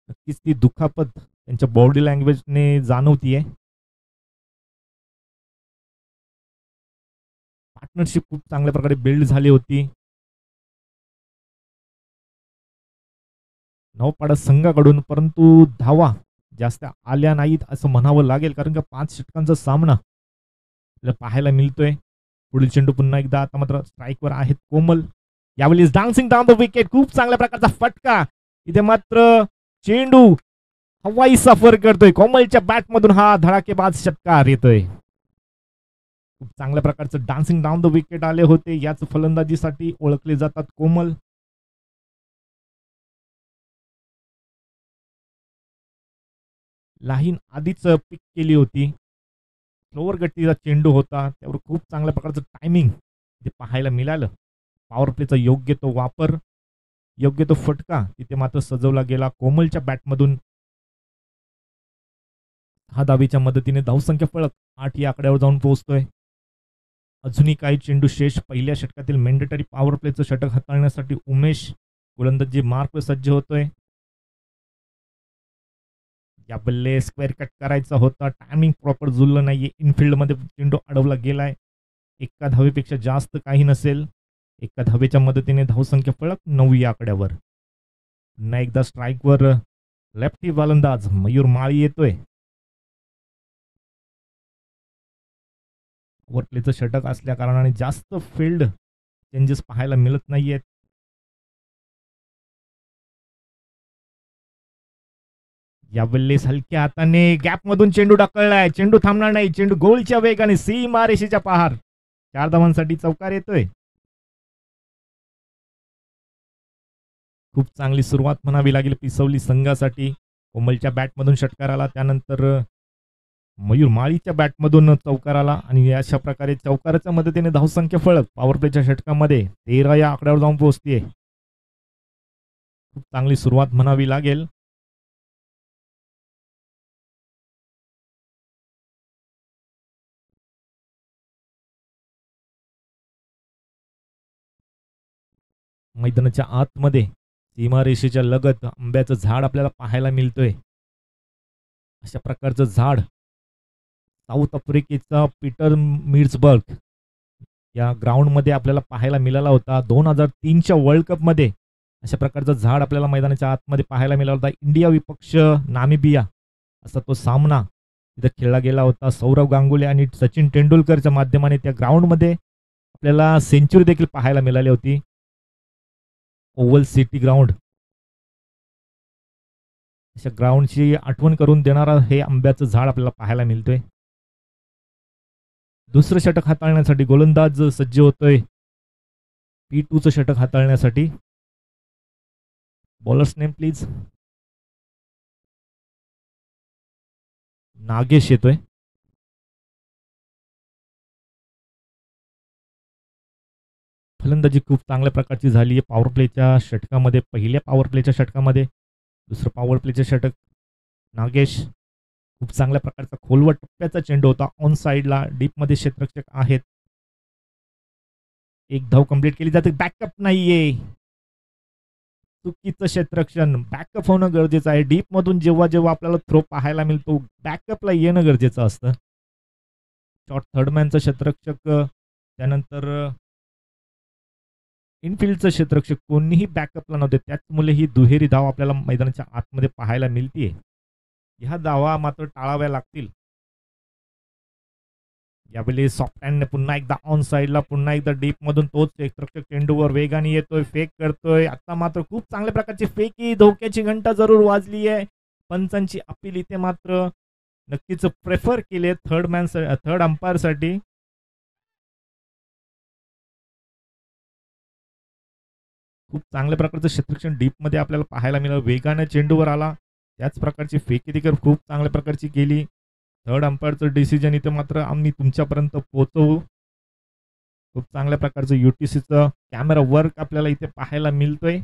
नक्कीच ती दुखापत त्यांच्या बॉडी लँग्वेजने जाणवतीये. पार्टनरशिप खूप चांगल्या प्रकारे बिल्ड झाली होती. नौपाडा संघाकडून, परंतु धावा जास्त आल्या नाहीत असं म्हणावं लागेल, कारण का 5 षटकांचा सामना आपल्याला पाहायला मिळतोय. पुढील चेंडू पुन्हा एकदा आता मात्र स्ट्राईकवर आहेत कोमल. यावेळी डान्सिंग डाऊन द विकेट, खूप चांगल्या प्रकारचा फटका. इथे मात्र चेंडू हवाई सफर करतोय. कोमलच्या बॅटमधून हा धडाकेबाज षटकार येतोय. खूप चांगल्या प्रकारचं डान्सिंग डाऊन द विकेट आले होते. याच फलंदाजीसाठी ओळखले जातात कोमल. लाहीन आधीच पिक केली होती. स्लोअर गतीचा चेंडू होता, त्यावर खूप चांगल्या प्रकारचं टायमिंग ते पाहायला मिळालं. पॉवर प्लेचा योग्य तो वापर, योग्य तो फटका तिथे मात्र सजवला गेला कोमलच्या बॅटमधून. हा धावेच्या मदतीने धावसंख्या फलक 8 या आकड्यावर जाऊन पोहोचतोय. अजूनही काही चेंडू शेष. पहिल्या षटकातील मेंडेटरी पॉवर प्लेचं षटक हाताळण्यासाठी उमेश गोलंदाजी मार्कवर सज्ज होतोय. या बल्ले स्क्वेअर कट करायचा होता, टायमिंग प्रॉपर जुळलं नाहीये. इनफिल्ड मध्ये चेंडू अडवला गेलाय. एका धावेपेक्षा जास्त काही नसेल. एका धावेच्या मदतीने धावसंख्या फलक 9 या आकड्यावर. पुन्हा एकदा स्ट्राईकवर लेफ्टी गोलंदाज मयूर माळी येतोय. ओव्हर प्लेचं षटक असल्या कारणाने जास्त फील्ड चेंजेस पाहायला मिळत नाहीयेत. या बल्लेस हलक्या हाताने गॅप मधून चेंडू ढकललाय. चेंडू थांबणार नाही. चेंडू गोलच्या वेगाने सीमारेषेच्या पहार 4 धावांसाठी चौकार येतोय. खूप चांगली सुरुवात म्हणावी लागेल पिसवली संघासाठी. कोमलच्या बॅटमधून षटकार आला, त्यानंतर मयूर माळीच्या बॅटमधून चौकार आला आणि अशा प्रकारे चौकाराच्या मदतीने धावसंख्या फलक पॉवर प्लेच्या षटकामध्ये 13 या आकड्यावर जाऊन पोहोचते. खूप चांगली सुरुवात म्हणावी लागेल. मैदानाच्या आतमध्ये सीमारेषेच्या लगत आंब्याचं झाड आपल्याला पाहायला मिळतोय. अशा प्रकारचं झाड साऊथ आफ्रिकेचा पीटर मिर्सबर्ग या ग्राउंडमध्ये आपल्याला पाहायला मिळाला होता. 2003च्या वर्ल्ड कपमध्ये अशा प्रकारचं झाड आपल्याला मैदानाच्या आतमध्ये पाहायला मिळाला होता. इंडिया विपक्ष नामिबिया असा तो सामना तिथे खेळला गेला होता. सौरव गांगुली आणि सचिन तेंडुलकरच्या माध्यमाने त्या ग्राउंडमध्ये आपल्याला सेंचुरी देखील पाहायला मिळाली होती. ओव्हल सिटी ग्राउंड अशा ग्राउंडची आठवण करून देणारा हे आंब्याचं झाड आपल्याला पाहायला मिळतोय. दुसरं षटक हाताळण्यासाठी गोलंदाज सज्ज होतोय. P2चं षटक हाताळण्यासाठी. Bowlers name please. नागेश येतोय. फलंदाजी खूप चांगल्या प्रकारची झाली आहे पॉवर प्लेच्या षटकामध्ये. पहिल्या पॉवर प्लेच्या षटकामध्ये दुसरं पॉवर प्लेचे षटक. नागेश खूप चांगल्या प्रकारचा खोलवर टप्प्याचा चेंडू होता. ऑन साइडला डीपमध्ये क्षेत्ररक्षक आहेत. एक धाव कंप्लीट केली जाते. बॅकअप नाहीये. चुकीचं क्षेत्ररक्षण. बॅकअप होणं गरजेचं आहे. डीप मधून जेव्हा जेव्हा आपल्याला थ्रो पाहायला मिळतो, बॅकअपला येणं गरजेचं असतं. शॉर्ट थर्डमॅनचं क्षेत्ररक्षक, त्यानंतर इनफिल्डचं क्षेत्ररक्षक कोणीही बॅकअपला नव्हते. त्याचमुळे ही दुहेरी धाव आपल्याला मैदानाच्या आतमध्ये पाहायला मिळतीये. ह्या धावा मात्र टाळाव्या लागतील. यावेळी सॉफ्ट हँडने पुन्हा एकदा ऑन साइडला, पुन्हा एकदा डीप मधून तोच क्षेत्ररक्षक चेंडूवर वेगाने येतोय, फेक करतोय. आता मात्र खूप चांगल्या प्रकारची फेकी, धोक्याची घंटा जरूर वाजली आहे. पंचांची अपील इथे मात्र नक्कीच प्रेफर केले थर्ड अंपायर साठी. खूप चांगल्या प्रकारचं क्षेत्ररक्षण डीप मध्ये आपल्याला पाहायला मिळालं. वेगाने चेंडूवर आला, त्याच प्रकारची फेकी देखील खूप चांगल्या प्रकारची केली. थर्ड अंपायरचं डिसिजन इथे मात्र आम्ही तुमच्यापर्यंत पोहोचवू. खूप चांगल्या प्रकारचं UTCचं कॅमेरा वर्क आपल्याला इथे पाहायला मिळतोय.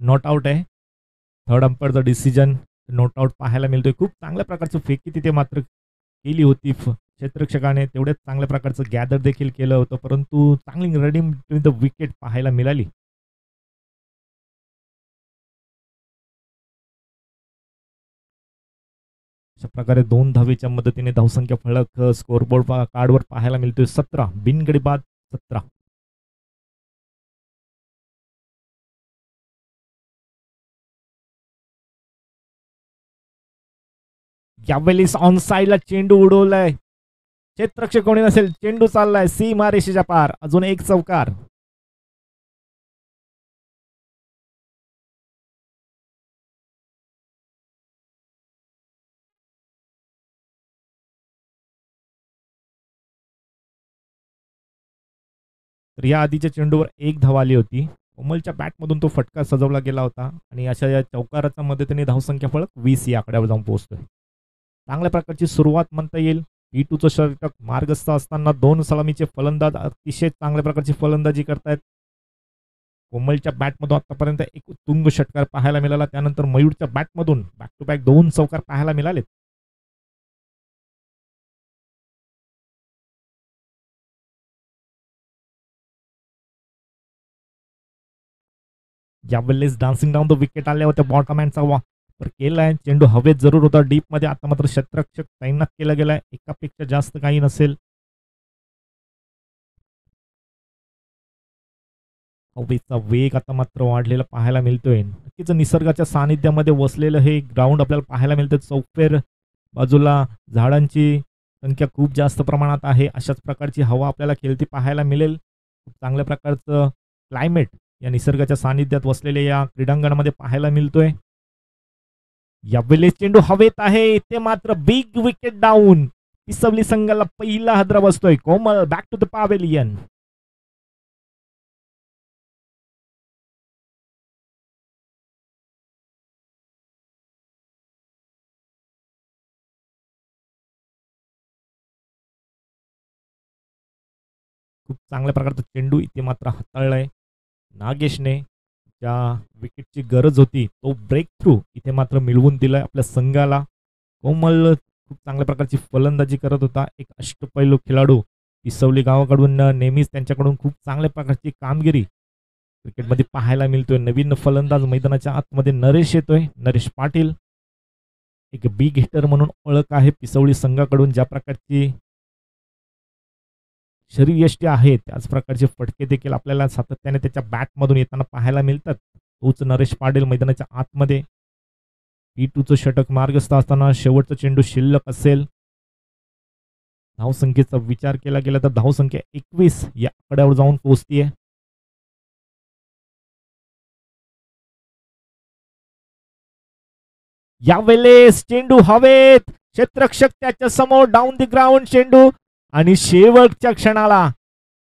नॉट आउट आहे. थर्ड अंपायरचा डिसिजन नॉट आउट पाहायला मिळतोय. खूप चांगल्या प्रकारचं फेकी तिथे मात्र केली होती क्षेत्ररक्षकाने. तेवढ्याच चांगल्या प्रकारचं गॅदर देखील केलं होतं, परंतु चांगली रनिंग बिटवीन द विकेट पाहायला मिळाली. अशा प्रकारे 2 धावेच्या मदतीने धावसंख्या फलक स्कोरबोर्ड कार्डवर पाहायला मिळतोय 17. बिनगडी बाद 17. यावेळेस ऑन साइडला चेंडू उडवलाय. क्षेत्ररक्षक कोणी नसेल, चेंडू चाललाय सीमारेषेच्या पार. अजून एक चौकार. तर या आधीच्या चेंडूवर एक धाव आली होती. कोमलच्या बॅटमधून तो फटका सजवला गेला होता आणि अशा या चौकाराच्या मदतीने धावसंख्या फलक 20 या आकड्यावर जाऊन पोहोचतोय. चांगल्या प्रकारची सुरुवात म्हणता येईल. P2चं षटक मार्गस्थ असताना 2 सलामीचे फलंदाज अतिशय चांगल्या प्रकारची फलंदाजी करतायत. कोमलच्या बॅटमधून आतापर्यंत एक उत्तुंग षटकार पाहायला मिळाला. त्यानंतर मयूरच्या बॅटमधून बॅक टू बॅक 2 चौकार पाहायला मिळालेत. यावेळेस डान्सिंग डाऊन द विकेट आल्या होत्या. बॉटमॅनचा वापर केलाय. चेंडू हवेत जरूर होता डीप मध्ये. आता मात्र क्षेत्ररक्षक तैनात केला गेलाय. एकापेक्षा जास्त काही नसेल. हवेचा वेग आता मात्र वाढलेला पाहायला मिळतोय. नक्कीच निसर्गाच्या सानिध्यामध्ये वसलेलं हे ग्राउंड आपल्याला पाहायला मिळतं. चौफेर बाजूला झाडांची संख्या खूप जास्त प्रमाणात आहे. अशाच प्रकारची हवा आपल्याला खेळती पाहायला मिळेल. खूप चांगल्या प्रकारचं क्लायमेट या निसर्गाच्या सानिध्यात वसलेल्या या क्रीडांगणामध्ये पाहायला मिळतोय. यावेळेस चेंडू हवेत आहे. ते मात्र बिग विकेट डाऊन. पिसवली संघाला पहिला हादरा बसतोय. कोमल बॅक टू द पॅव्हेलियन. खूप चांगल्या प्रकारचा चेंडू इथे मात्र हाताळलाय नागेशने. ज्या विकेटची गरज होती तो ब्रेक थ्रू इथे मात्र मिळवून दिलाय आपल्या संघाला. कोमल खूप चांगल्या प्रकारची फलंदाजी करत होता. एक अष्टपैलू खेळाडू पिसवली गावाकडून नेहमीच त्यांच्याकडून खूप चांगल्या प्रकारची कामगिरी क्रिकेटमध्ये पाहायला मिळतोय. नवीन फलंदाज मैदानाच्या आतमध्ये नरेश येतोय. नरेश पाटील एक बिग हिटर म्हणून ओळख आहे पिसवली संघाकडून. ज्या प्रकारची शरीरयष्टी आहे त्याच प्रकारचे फटके देखील आपल्याला सातत्याने त्याच्या बॅटमधून येताना पाहायला मिळतात. तोच नरेश पाटील मैदानाच्या आतमध्ये. P2चं षटक मार्गस्थ असताना शेवटचा चेंडू शिल्लक असेल. धावसंख्येचा विचार केला गेला तर धावसंख्या 21 या आकड्यावर जाऊन पोहोचतीये. यावेळेस चेंडू हवेत. क्षेत्ररक्षक त्याच्या समोर डाऊन द ग्राउंड चेंडू आणि शेवटच्या क्षणाला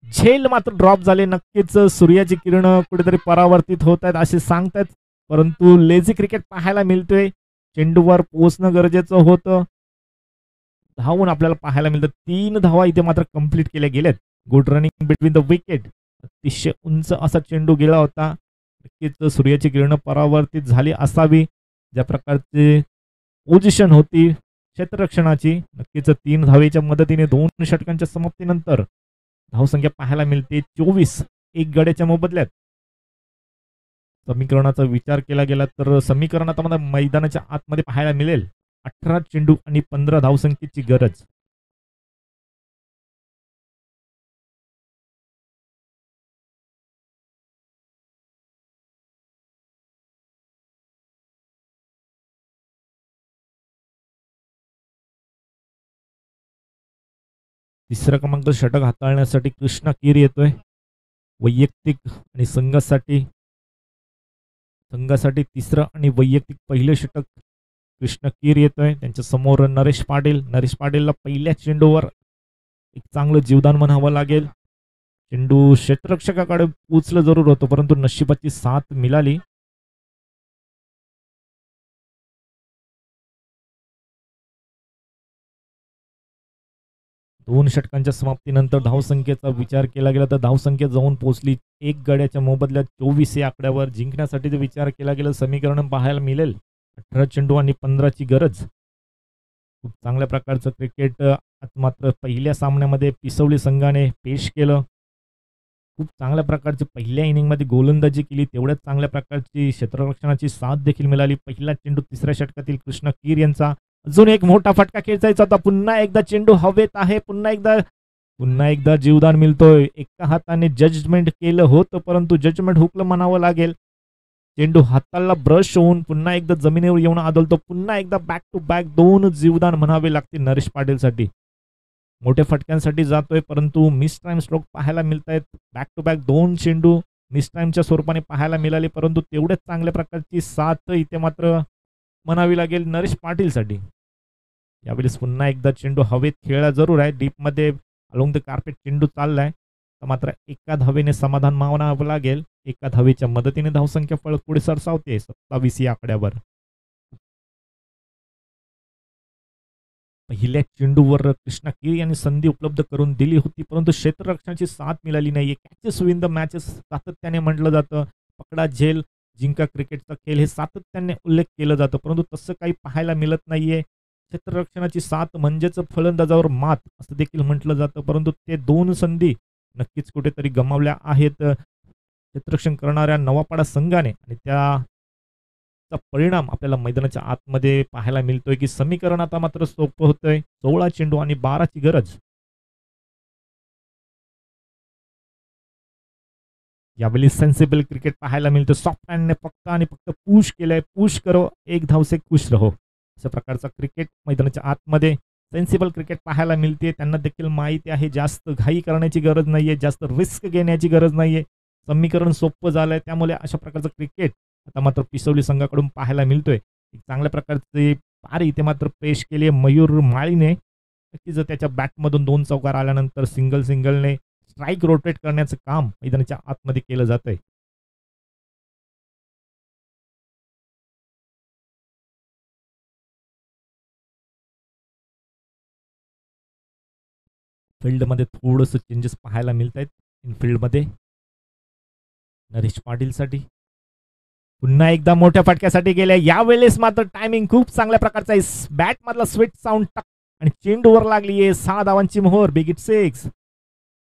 झेल मात्र ड्रॉप झाले. नक्कीच सूर्याची किरण कुठेतरी परावर्तित होत आहेत असे सांगतात, परंतु लेझी क्रिकेट पाहायला मिळतोय. चेंडूवर पोहोचणं गरजेचं होतं. धावून आपल्याला पाहायला मिळतं. 3 धावा इथे मात्र कंप्लीट केल्या गेल्यात. Good running between the wicket. अतिशय उंच असा चेंडू गेला होता. नक्कीच सूर्याची किरण परावर्तित झाली असावी. ज्या प्रकारची पोझिशन होती क्षेत्ररक्षणाची. नक्कीच 3 धावेच्या मदतीने 2 षटकांच्या समाप्तीनंतर धावसंख्या पाहायला मिळते 24 एक गड्याच्या मोबदल्यात. समीकरणाचा विचार केला गेला तर समीकरणात आम्हाला मैदानाच्या आतमध्ये पाहायला मिळेल 18 चेंडू आणि 15 धावसंख्येची गरज. तिसरा क्रमांक षटक हाताळण्यासाठी कृष्णा कीर येतोय. वैयक्तिक आणि संघासाठी तिसरं आणि वैयक्तिक पहिले षटक कृष्णा कीर येतोय. त्यांच्या समोर नरेश पाटील. नरेश पाटीलला पहिल्या चेंडूवर एक चांगलं जीवदान म्हणावं लागेल. चेंडू क्षेत्ररक्षकाकडे पोचलं जरूर होतं, परंतु नशिबाची साथ मिळाली. 2 षटकांच्या समाप्तीनंतर धावसंख्येचा विचार केला गेला तर धावसंख्या जाऊन पोहोचली 1 गड्याच्या मोबदल्यात 24 या आकड्यावर. जिंकण्यासाठी जर विचार केला गेला समीकरण पाहायला मिळेल 18 चेंडू आणि 15ची गरज. खूप चांगल्या प्रकारचं क्रिकेट मात्र पहिल्या सामन्यामध्ये पिसवली संघाने पेश केलं. खूप चांगल्या प्रकारची पहिल्या इनिंगमध्ये गोलंदाजी केली. तेवढ्याच चांगल्या प्रकारची क्षेत्ररक्षणाची साथ देखील मिळाली. पहिला चेंडू तिसऱ्या षटकातील कृष्ण कीर यांचा. अजून एक मोठा फटका खेचायचा होता. पुन्हा एकदा चेंडू हवेत आहे. पुन्हा एकदा जीवदान मिळतोय. एका हाताने जजमेंट केलं होतं परंतु जजमेंट हुकलं म्हणावं लागेल. चेंडू हाताला ब्रश होऊन पुन्हा एकदा जमिनीवर येऊन आदळतो. पुन्हा एकदा बॅक टू बॅक 2 जीवदान म्हणावे लागतील नरेश पाटीलसाठी. मोठ्या फटक्यांसाठी जातोय परंतु मिस टाइम स्ट्रोक पाहायला मिळत आहेत. बॅक टू बॅक 2 चेंडू मिस टाइमच्या स्वरूपाने पाहायला मिळाले परंतु तेवढ्याच चांगल्या प्रकारची साथ इथे मात्र म्हणावी लागेल नरेश पाटीलसाठी. यावेळेस पुन्हा एकदा चेंडू हवेत खेळला जरूर आहे. डीपमध्ये अलोंग द कार्पेट चेंडू चाललाय तर मात्र एका धावेने समाधान मानावं लागेल. एका धावेच्या मदतीने धावसंख्या फळ पुढे सरसावते 27 या आकड्यावर. पहिल्या चेंडूवर कृष्णा कीर यांनी संधी उपलब्ध करून दिली होती परंतु क्षेत्ररक्षणाची साथ मिळाली नाहीये. कॅचेस विन द मॅचेस सातत्याने म्हटलं जातं. पकडा झेल जिंका क्रिकेटचा खेळ हे सातत्याने उल्लेख केलं जातं परंतु तसं काही पाहायला मिळत नाहीये. क्षेत्ररक्षणाची साथ म्हणजेच फलंदाजावर मात असं देखील म्हटलं जातं परंतु ते 2 संधी नक्कीच कुठेतरी गमावल्या आहेत क्षेत्ररक्षण करणाऱ्या नवापाडा संघाने आणि त्याचा परिणाम आपल्याला मैदानाच्या आतमध्ये पाहायला मिळतोय की समीकरण आता मात्र सोपं होतंय. 16 चेंडू आणि 12ची गरज. यावेळी सेन्सिबल क्रिकेट पाहायला मिळतं. सॉफ्ट हँडने फक्त आणि फक्त पुश केलंय. पुश करो एक धाव से खुश रहो अशा प्रकारचा क्रिकेट मैदानाच्या आतमध्ये सेन्सिबल क्रिकेट पाहायला मिळते. त्यांना देखील माहिती आहे जास्त घाई करण्याची गरज नाहीये. जास्त रिस्क घेण्याची गरज नाहीये. समीकरण सोपं झालंय त्यामुळे अशा प्रकारचं क्रिकेट आता मात्र पिसवली संघाकडून पाहायला मिळतोय. एक चांगल्या प्रकारचे पार इथे मात्र पेश केले मयूर माळीने. नक्कीच त्याच्या बॅटमधून 2 चौकार आल्यानंतर सिंगलने स्ट्राईक रोटेट करण्याचं काम मैदानाच्या आतमध्ये केलं जातंय. फील्डमध्ये थोडंसं चेंजेस पाहायला मिळत आहेत. इनफिल्डमध्ये नरेश पाटीलसाठी पुन्हा एकदा मोठ्या फटक्यासाठी गेले. यावेळेस मात्र टायमिंग खूप चांगल्या प्रकारचा आहे. बॅट मधला स्वीट साऊंड टक आणि चेंडूवर लागली आहे 6 धावांची मोहर. Big hit 6.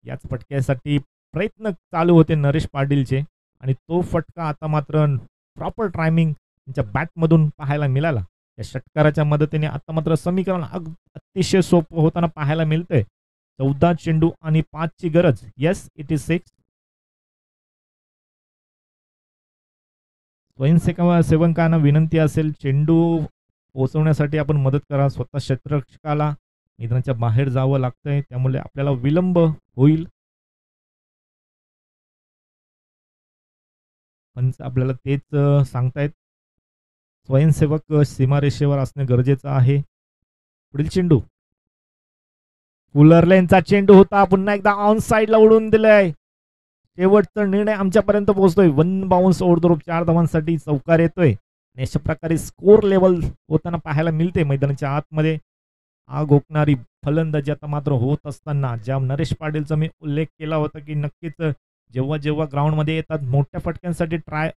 याच फटक्यासाठी प्रयत्न चालू होते नरेश पाटीलचे आणि तो फटका आता मात्र प्रॉपर टायमिंग त्यांच्या बॅटमधून पाहायला मिळाला. या षटकाराच्या मदतीने आता मात्र समीकरण अतिशय सोपं होताना पाहायला मिळतंय. 14 चेंडू आणि 5ची गरज. Yes it is 6. स्वयंसेवकांना विनंती असेल चेंडू पोहोचवण्यासाठी आपण मदत करा. स्वतः क्षेत्ररक्षकाला मैदानाच्या बाहेर जावं लागतंय त्यामुळे आपल्याला विलंब होईल. पंच आपल्याला तेच सांगतायत. स्वयंसेवक सीमारेषेवर असणे गरजेचं आहे. पुढील चेंडू फुलरलेनचा चेंडू होता. पुन्हा एकदा ऑन साइडला उडून दिलाय. शेवटचा निर्णय आमच्यापर्यंत पोहोचतोय. 1 बाउन्स ओव्हर द रोप 4 धावांसाठी चौकार येतोय आणि अशा प्रकारे स्कोर लेवल होताना पाहायला मिळते मैदानाच्या आतमध्ये. आग ओकणारी फलंदाजी आता मात्र होत असताना ज्या नरेश पाटीलचा मी उल्लेख केला होता की नक्कीच जेव्हा ग्राउंडमध्ये येतात मोठ्या फटक्यांसाठी ट्राय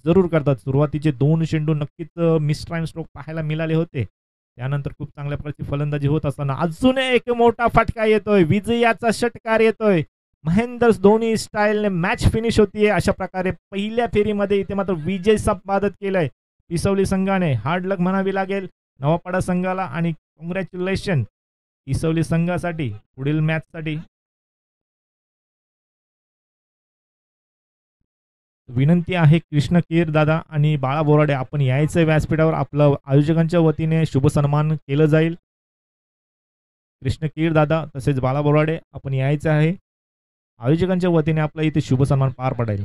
जरूर करतात. सुरुवातीचे 2 चेंडू नक्कीच मिस टाइम स्ट्रोक पाहायला मिळाले होते. त्यानंतर खूप चांगल्या प्रकारची फलंदाजी होत असताना अजून एक मोठा फटका येतोय. विजयाचा षटकार येतोय. महेंद्र धोनी स्टाईलने मॅच फिनिश होतीये. अशा प्रकारे पहिल्या फेरीमध्ये इथे मात्र विजय संपादन केलाय पिसवली संघाने. हार्ड लक म्हणावी लागेल नवापाडा संघाला आणि कॉंग्रॅच्युलेशन पिसवली संघासाठी पुढील मॅचसाठी. विनंती आहे कृष्ण कीर दादा आणि बाळा बोराडे आपण यायचं व्यासपीठावर. आपलं आयोजकांच्या वतीने शुभ सन्मान केलं जाईल. कृष्ण कीर दादा तसेच बाळा बोराडे आपण यायचं आहे. आयोजकांच्या वतीने आपला इथे शुभ सन्मान पार पडेल.